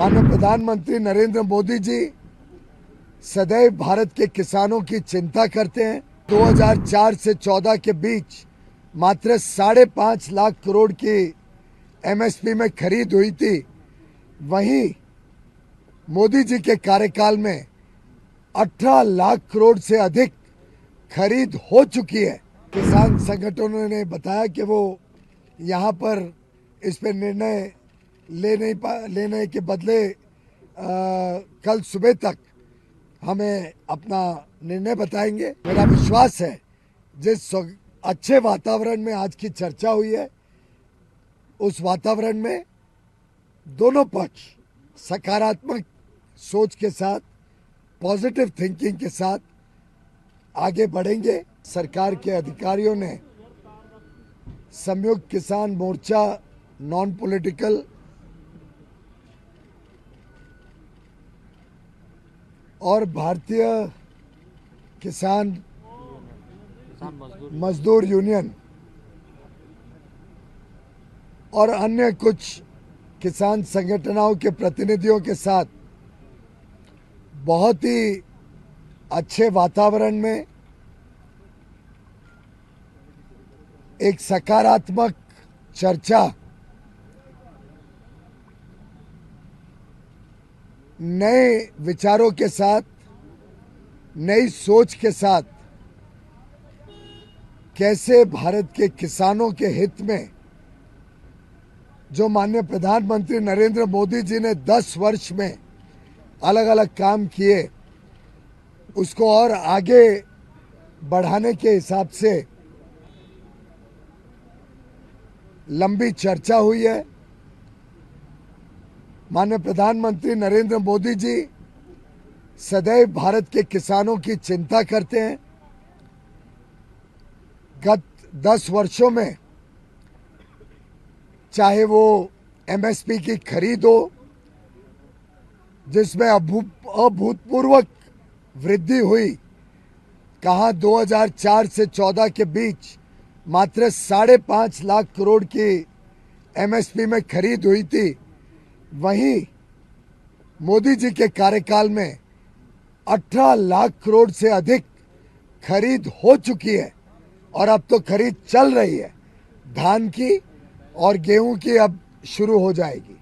माननीय प्रधानमंत्री नरेंद्र मोदी जी सदैव भारत के किसानों की चिंता करते हैं। 2004 से 14 के बीच मात्र 5.5 लाख करोड़ की एमएसपी में खरीद हुई थी। वहीं मोदी जी के कार्यकाल में 18 लाख करोड़ से अधिक खरीद हो चुकी है। किसान संगठनों ने बताया कि वो यहाँ पर इस पर निर्णय लेने के बदले कल सुबह तक हमें अपना निर्णय बताएंगे। मेरा विश्वास है जिस अच्छे वातावरण में आज की चर्चा हुई है, उस वातावरण में दोनों पक्ष सकारात्मक सोच के साथ, पॉजिटिव थिंकिंग के साथ आगे बढ़ेंगे। सरकार के अधिकारियों ने संयुक्त किसान मोर्चा, नॉन पॉलिटिकल और भारतीय किसान मजदूर यूनियन और अन्य कुछ किसान संगठनों के प्रतिनिधियों के साथ बहुत ही अच्छे वातावरण में एक सकारात्मक चर्चा, नए विचारों के साथ, नई सोच के साथ कैसे भारत के किसानों के हित में जो माननीय प्रधानमंत्री नरेंद्र मोदी जी ने 10 वर्ष में अलग अलग काम किए, उसको और आगे बढ़ाने के हिसाब से लंबी चर्चा हुई है। माननीय प्रधानमंत्री नरेंद्र मोदी जी सदैव भारत के किसानों की चिंता करते हैं। गत 10 वर्षों में चाहे वो एमएसपी की खरीद हो, जिसमें अभूतपूर्व वृद्धि हुई, कहाँ 2004 से 14 के बीच मात्र 5.5 लाख करोड़ की एमएसपी में खरीद हुई थी। वहीं मोदी जी के कार्यकाल में 18 लाख करोड़ से अधिक खरीद हो चुकी है और अब तो खरीद चल रही है। धान की और गेहूं की अब शुरू हो जाएगी।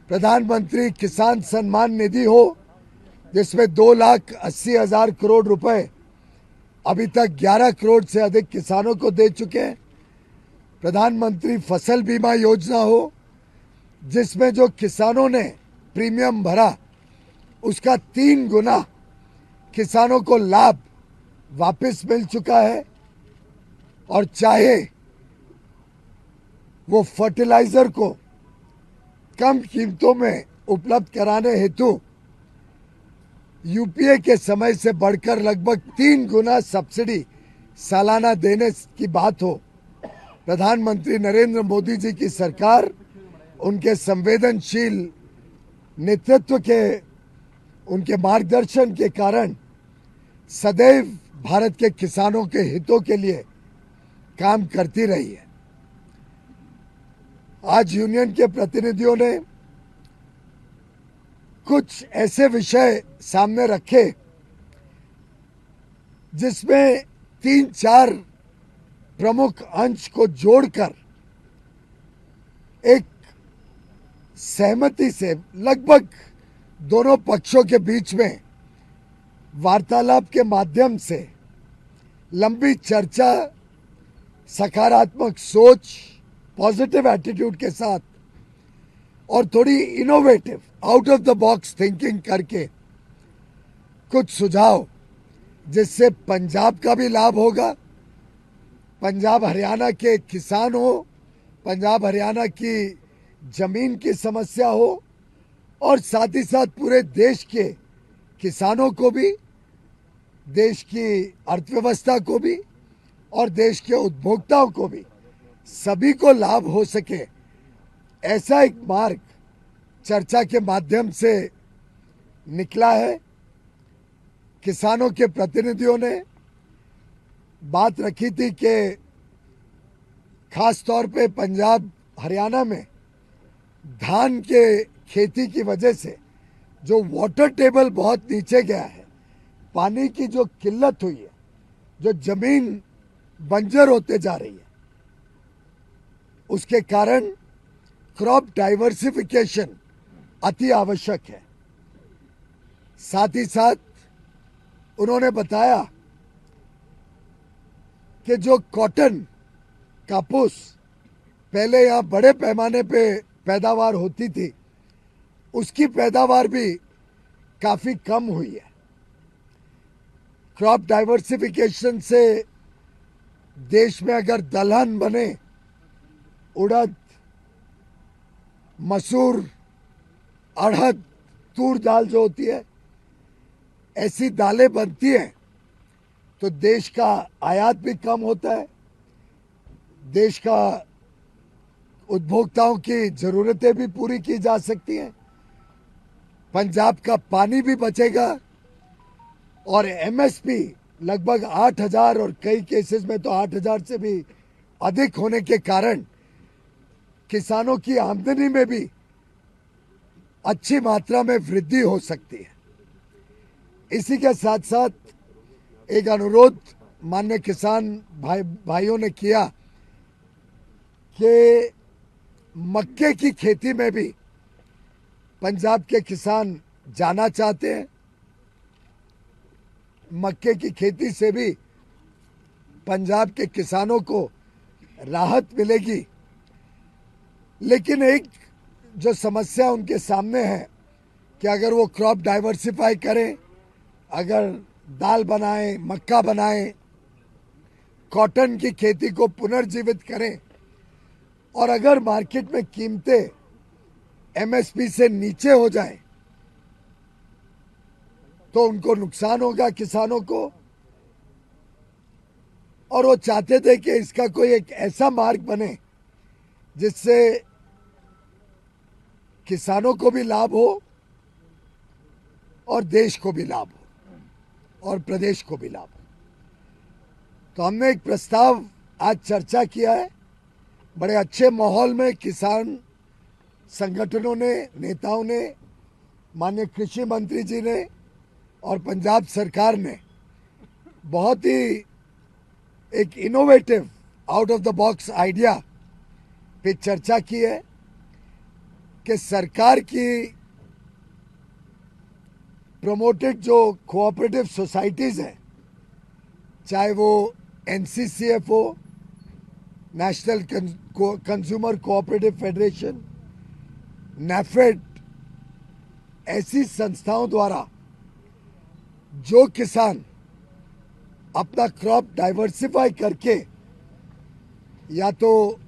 प्रधानमंत्री किसान सम्मान निधि हो, जिसमें 2,80,000 करोड़ रुपए अभी तक 11 करोड़ से अधिक किसानों को दे चुके हैं। प्रधानमंत्री फसल बीमा योजना हो, जिसमें जो किसानों ने प्रीमियम भरा उसका 3 गुना किसानों को लाभ वापस मिल चुका है। और चाहे वो फर्टिलाइजर को कम कीमतों में उपलब्ध कराने हेतु यूपीए के समय से बढ़कर लगभग 3 गुना सब्सिडी सालाना देने की बात हो, प्रधानमंत्री नरेंद्र मोदी जी की सरकार उनके संवेदनशील नेतृत्व के, उनके मार्गदर्शन के कारण सदैव भारत के किसानों के हितों के लिए काम करती रही है। आज यूनियन के प्रतिनिधियों ने कुछ ऐसे विषय सामने रखे जिसमें 3-4 प्रमुख अंश को जोड़कर एक सहमति से लगभग दोनों पक्षों के बीच में वार्तालाप के माध्यम से लंबी चर्चा, सकारात्मक सोच, पॉजिटिव एटीट्यूड के साथ और थोड़ी innovative, out of the box thinking करके कुछ सुझाव, जिससे पंजाब का भी लाभ होगा, पंजाब हरियाणा के किसान हो, पंजाब हरियाणा की जमीन की समस्या हो और साथ ही साथ पूरे देश के किसानों को भी, देश की अर्थव्यवस्था को भी और देश के उपभोक्ताओं को भी, सभी को लाभ हो सके, ऐसा एक मार्ग चर्चा के माध्यम से निकला है। किसानों के प्रतिनिधियों ने बात रखी थी कि खास तौर पे पंजाब हरियाणा में धान के खेती की वजह से जो वाटर टेबल बहुत नीचे गया है, पानी की जो किल्लत हुई है, जो जमीन बंजर होते जा रही है, उसके कारण क्रॉप डाइवर्सिफिकेशन अति आवश्यक है। साथ ही साथ उन्होंने बताया कि जो कॉटन, कापूस पहले यहाँ बड़े पैमाने पे पैदावार होती थी, उसकी पैदावार भी काफी कम हुई है। क्रॉप डाइवर्सिफिकेशन से देश में अगर दलहन बने, उड़द, मसूर, अड़हद, तूर दाल जो होती है, ऐसी दालें बनती हैं तो देश का आयात भी कम होता है, देश का उपभोक्ताओं की जरूरतें भी पूरी की जा सकती हैं, पंजाब का पानी भी बचेगा और एमएसपी लगभग 8,000 और कई केसेस में तो 8,000 से भी अधिक होने के कारण किसानों की आमदनी में भी अच्छी मात्रा में वृद्धि हो सकती है। इसी के साथ साथ एक अनुरोध माननीय किसान भाइयों ने किया कि मक्के की खेती में भी पंजाब के किसान जाना चाहते हैं। मक्के की खेती से भी पंजाब के किसानों को राहत मिलेगी, लेकिन एक जो समस्या उनके सामने है कि अगर वो क्रॉप डाइवर्सिफाई करें, अगर दाल बनाएं, मक्का बनाएं, कॉटन की खेती को पुनर्जीवित करें और अगर मार्केट में कीमतें एमएसपी से नीचे हो जाएं तो उनको नुकसान होगा, किसानों को। और वो चाहते थे कि इसका कोई एक ऐसा मार्ग बने जिससे किसानों को भी लाभ हो और देश को भी लाभ हो और प्रदेश को भी लाभ हो। तो हमने एक प्रस्ताव आज चर्चा किया है, बड़े अच्छे माहौल में किसान संगठनों ने, नेताओं ने, माननीय कृषि मंत्री जी ने और पंजाब सरकार ने बहुत ही एक innovative out of the box idea पे चर्चा की है कि सरकार की प्रमोटेड जो कोऑपरेटिव सोसाइटीज हैं, चाहे वो एनसीसीएफ हो, national consumer cooperative federation, NAFED, ऐसी संस्थाओं द्वारा जो किसान अपना क्रॉप डाइवर्सिफाई करके या तो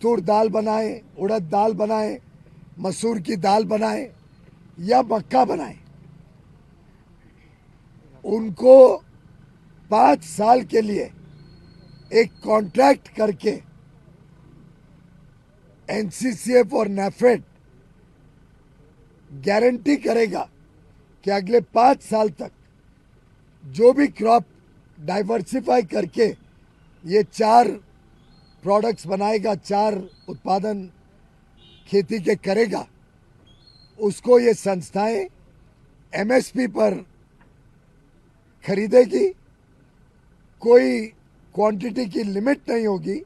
तूर दाल बनाए, उड़द दाल बनाए, मसूर की दाल बनाए या मक्का बनाए, उनको 5 साल के लिए एक कॉन्ट्रैक्ट करके एनसीसीएफ और नैफेड गारंटी करेगा कि अगले 5 साल तक जो भी क्रॉप डाइवर्सिफाई करके ये 4 प्रोडक्ट्स बनाएगा, 4 उत्पादन खेती के करेगा, उसको ये संस्थाएं एमएसपी पर खरीदेगी। कोई क्वांटिटी की लिमिट नहीं होगी।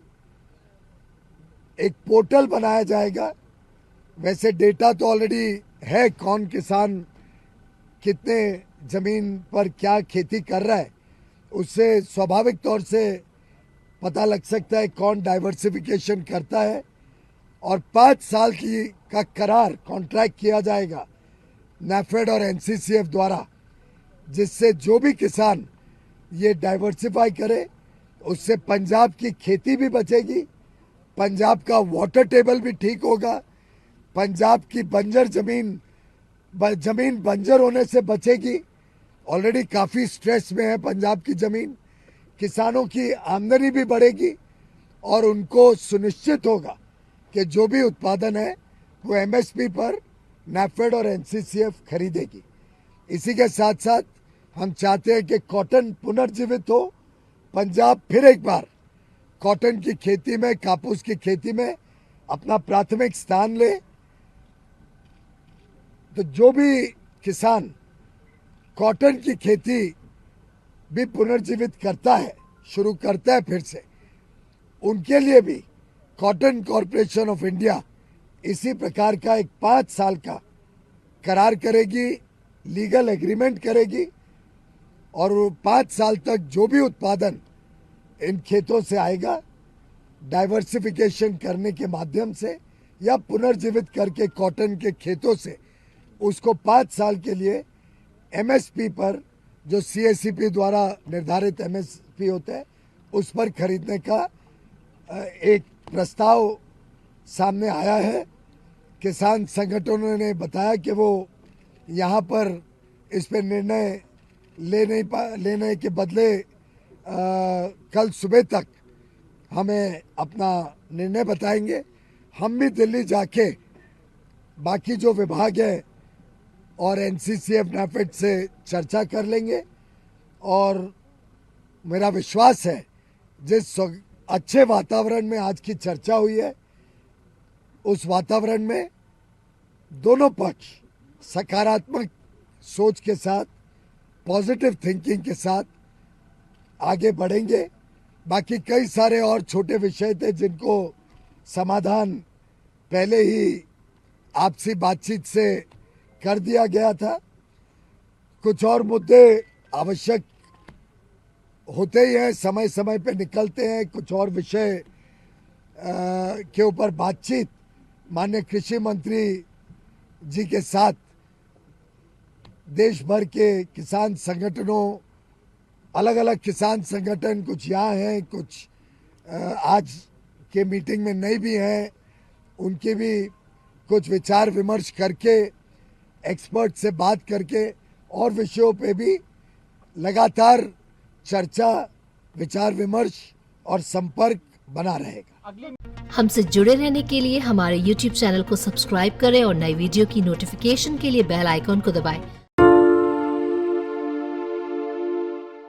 एक पोर्टल बनाया जाएगा। वैसे डेटा तो ऑलरेडी है, कौन किसान कितने जमीन पर क्या खेती कर रहा है, उससे स्वाभाविक तौर से पता लग सकता है कौन डाइवर्सिफिकेशन करता है। और 5 साल की का करार, कॉन्ट्रैक्ट किया जाएगा नैफेड और एनसीसीएफ द्वारा, जिससे जो भी किसान ये डाइवर्सिफाई करे उससे पंजाब की खेती भी बचेगी, पंजाब का वाटर टेबल भी ठीक होगा, पंजाब की बंजर जमीन बंजर होने से बचेगी। ऑलरेडी काफ़ी स्ट्रेस में है पंजाब की ज़मीन। किसानों की आमदनी भी बढ़ेगी और उनको सुनिश्चित होगा कि जो भी उत्पादन है वो एमएसपी पर नैफेड और एनसीसीएफ खरीदेगी। इसी के साथ साथ हम चाहते हैं कि कॉटन पुनर्जीवित हो, पंजाब फिर एक बार कॉटन की खेती में, कापूस की खेती में अपना प्राथमिक स्थान ले। तो जो भी किसान कॉटन की खेती भी पुनर्जीवित करता है, शुरू करता है फिर से, उनके लिए भी कॉटन कॉरपोरेशन ऑफ इंडिया इसी प्रकार का एक 5 साल का करार करेगी, लीगल एग्रीमेंट करेगी और 5 साल तक जो भी उत्पादन इन खेतों से आएगा, डाइवर्सिफिकेशन करने के माध्यम से या पुनर्जीवित करके कॉटन के खेतों से उसको 5 साल के लिए एमएसपी पर, जो सीएससीपी द्वारा निर्धारित एमएसपी होता है, उस पर खरीदने का एक प्रस्ताव सामने आया है। किसान संगठनों ने बताया कि वो यहाँ पर इस पर निर्णय लेने के बदले कल सुबह तक हमें अपना निर्णय बताएंगे। हम भी दिल्ली जाके बाकी जो विभाग है और एनसीसीएफ नैफेड से चर्चा कर लेंगे और मेरा विश्वास है जिस अच्छे वातावरण में आज की चर्चा हुई है, उस वातावरण में दोनों पक्ष सकारात्मक सोच के साथ, पॉजिटिव थिंकिंग के साथ आगे बढ़ेंगे। बाकी कई सारे और छोटे विषय थे जिनको समाधान पहले ही आपसी बातचीत से कर दिया गया था। कुछ और मुद्दे आवश्यक होते ही हैं, समय समय पे निकलते हैं। कुछ और विषय के ऊपर बातचीत माननीय कृषि मंत्री जी के साथ देश भर के किसान संगठनों, अलग अलग किसान संगठन, कुछ यहाँ हैं, कुछ आज के मीटिंग में नहीं भी हैं, उनके भी कुछ विचार विमर्श करके, एक्सपर्ट से बात करके और विषयों पे भी लगातार चर्चा, विचार विमर्श और संपर्क बना रहेगा। हमसे जुड़े रहने के लिए हमारे YouTube चैनल को सब्सक्राइब करें और नई वीडियो की नोटिफिकेशन के लिए बेल आइकॉन को दबाएं।